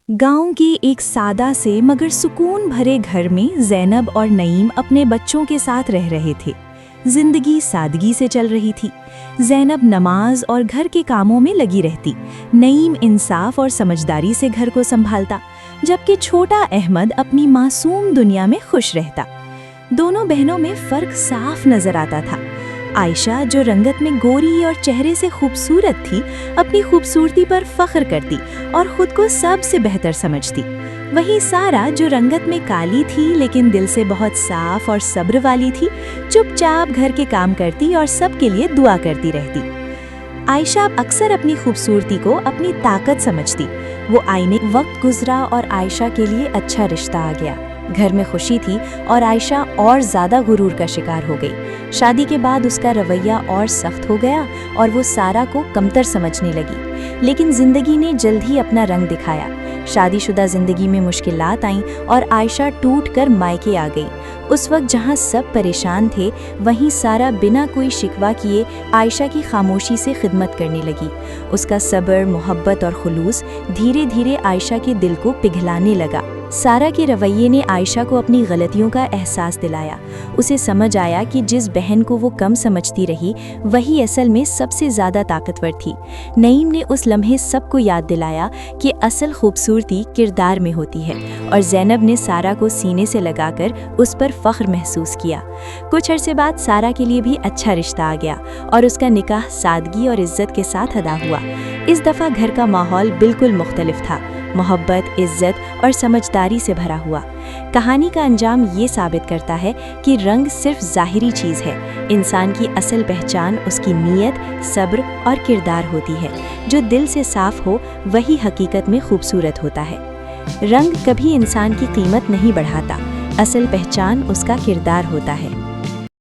गांव के एक सादा से मगर सुकून भरे घर में ज़ैनब और नईम अपने बच्चों के साथ रह रहे थे। जिंदगी सादगी से चल रही थी। ज़ैनब नमाज और घर के कामों में लगी रहती, नईम इंसाफ और समझदारी से घर को संभालता, जबकि छोटा अहमद अपनी मासूम दुनिया में खुश रहता। दोनों बहनों में फ़र्क साफ नजर आता था। आयशा, जो रंगत में गोरी और चेहरे से खूबसूरत थी, अपनी खूबसूरती पर फख्र करती और खुद को सबसे बेहतर समझती। वहीं सारा, जो रंगत में काली थी लेकिन दिल से बहुत साफ और सब्र वाली थी, चुपचाप घर के काम करती और सबके लिए दुआ करती रहती। आयशा अक्सर अपनी खूबसूरती को अपनी ताकत समझती। वो आईने वक्त गुजरा और आयशा के लिए अच्छा रिश्ता आ गया। घर में खुशी थी और आयशा और ज़्यादा गुरूर का शिकार हो गई। शादी के बाद उसका रवैया और सख्त हो गया और वो सारा को कमतर समझने लगी। लेकिन ज़िंदगी ने जल्द ही अपना रंग दिखाया। शादीशुदा ज़िंदगी में मुश्किलात आईं और आयशा टूट कर मायके आ गई। उस वक्त जहाँ सब परेशान थे, वहीं सारा बिना कोई शिकवा किए आयशा की खामोशी से खिदमत करने लगी। उसका सब्र, मोहब्बत और खुलूस धीरे धीरे आयशा के दिल को पिघलाने लगा। सारा के रवैये ने आयशा को अपनी गलतियों का एहसास दिलाया। उसे समझ आया कि जिस बहन को वो कम समझती रही, वही असल में सबसे ज़्यादा ताकतवर थी। नईम ने उस लम्हे सबको याद दिलाया कि असल खूबसूरती किरदार में होती है, और ज़ैनब ने सारा को सीने से लगाकर उस पर फ़ख्र महसूस किया। कुछ अरसे बाद सारा के लिए भी अच्छा रिश्ता आ गया और उसका निकाह सादगी और इज्जत के साथ अदा हुआ। इस दफ़ा घर का माहौल बिल्कुल मुख्तलिफ था, मोहब्बत, इज्जत और समझदारी से भरा हुआ। कहानी का अंजाम ये साबित करता है कि रंग सिर्फ ज़ाहिरी चीज़ है। इंसान की असल पहचान उसकी नीयत, सब्र और किरदार होती है। जो दिल से साफ हो वही हकीकत में खूबसूरत होता है। रंग कभी इंसान की कीमत नहीं बढ़ाता, असल पहचान उसका किरदार होता है।